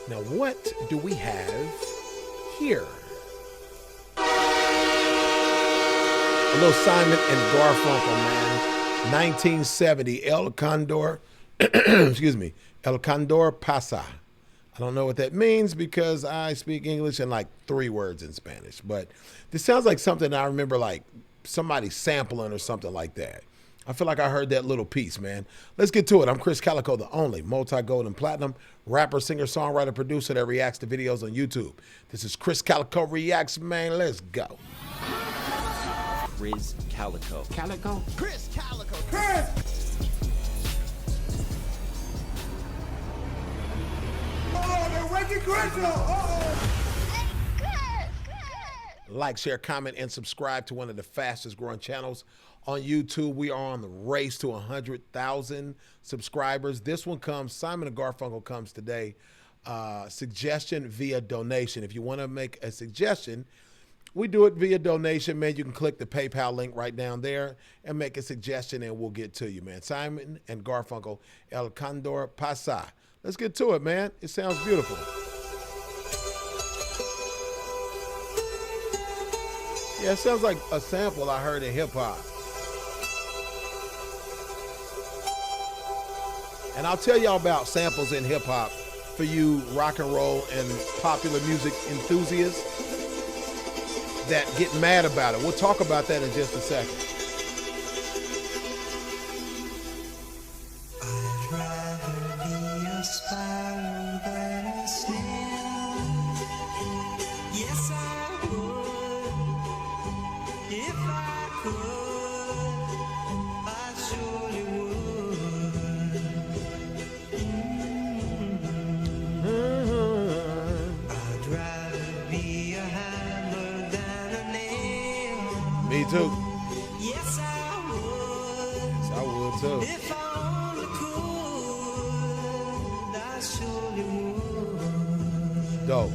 Now, what do we have here? A little Simon and Garfunkel, man. 1970, El Condor, excuse me, El Condor Pasa. I don't know what that means because I speak English and like 3 words in Spanish. But this sounds like something I remember like somebody sampling or something like that. I feel like I heard that little piece, man. Let's get to it. I'm Krizz Kaliko, the only multi-gold and platinum rapper, singer, songwriter, producer that reacts to videos on YouTube. This is Krizz Kaliko Reacts, man. Let's go. Krizz Kaliko. Kaliko? Krizz Kaliko. Krizz! Oh, they're waking Krizz up! Uh-oh! Like, share, comment, and subscribe to one of the fastest growing channels on YouTube. We are on the race to 100,000 subscribers. This one comes, Simon and Garfunkel comes today. Suggestion via donation. If you want to make a suggestion, we do it via donation, man. You can click the PayPal link right down there and make a suggestion and we'll get to you, man. Simon and Garfunkel, El Condor Pasa. Let's get to it, man. It sounds beautiful. Yeah, it sounds like a sample I heard in hip hop. And I'll tell y'all about samples in hip hop for you rock and roll and popular music enthusiasts that get mad about it. We'll talk about that in just a second. I'd rather be a spiral than a snail. Yes, I would. If I could, I surely would. I'd rather be a hammer than a nail. Me too. Yes, I would. I would too. If I only could, I surely would. Dope.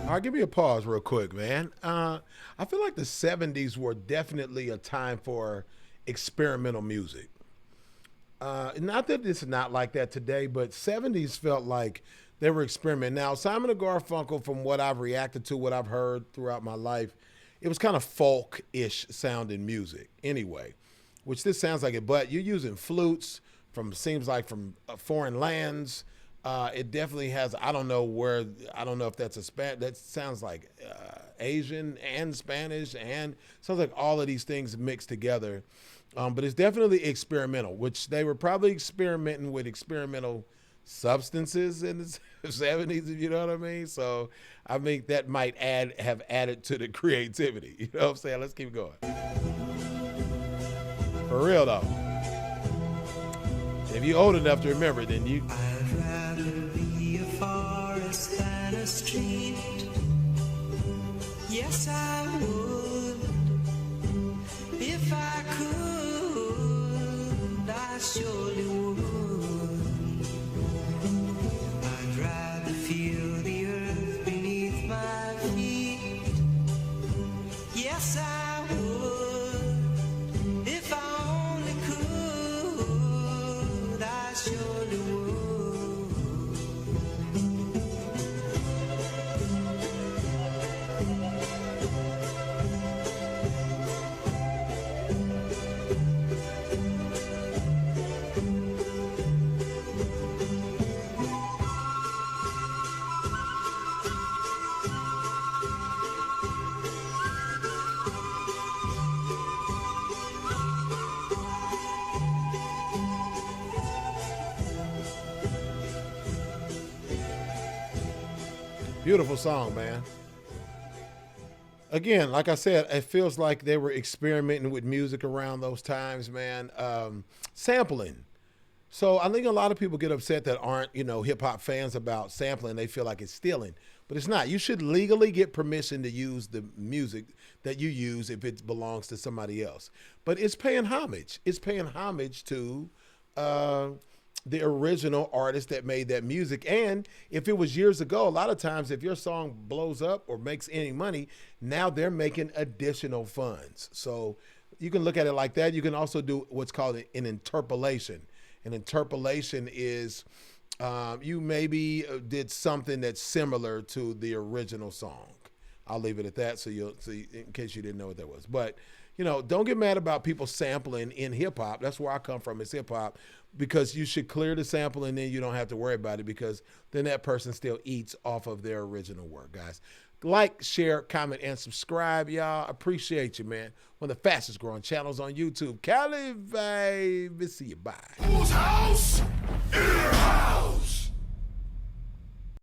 All right, give me a pause real quick, man. I feel like the 70s were definitely a time for experimental music. Not that it's not like that today, but 70s felt like they were experimenting. Now, Simon and Garfunkel, from what I've reacted to, what I've heard throughout my life, it was kind of folk-ish sounding music anyway, which this sounds like it. But you're using flutes from, seems like from foreign lands. It definitely has, I don't know if that's that sounds like Asian and Spanish, and sounds like all of these things mixed together. But it's definitely experimental, which they were probably experimenting with experimental substances in the 70s, if you know what I mean. So I think that might have added to the creativity. You know what I'm saying? Let's keep going. For real though. If you're old enough to remember, then you... I'd rather be a forest than a street. Yes, I would. If I could, I surely would. I'd rather feel the earth beneath my feet. Yes, I would. If I only could, I surely would. Beautiful song, man. Again, like I said, it feels like they were experimenting with music around those times, man. Sampling So I think a lot of people get upset that aren't, hip hop fans about sampling. They feel like it's stealing, but it's not. You should legally get permission to use the music that you use if it belongs to somebody else. But it's paying homage. It's paying homage to the original artist that made that music. And if it was years ago, a lot of times if your song blows up or makes any money, now they're making additional funds. So you can look at it like that. You can also do what's called an interpolation. An interpolation is you maybe did something that's similar to the original song. I'll leave it at that so in case you didn't know what that was. But, don't get mad about people sampling in hip hop. That's where I come from, is hip hop, because you should clear the sample and then you don't have to worry about it, because then that person still eats off of their original work, guys. Like, share, comment, and subscribe, y'all. Appreciate you, man. One of the fastest growing channels on YouTube. Cali, baby. See you. Bye.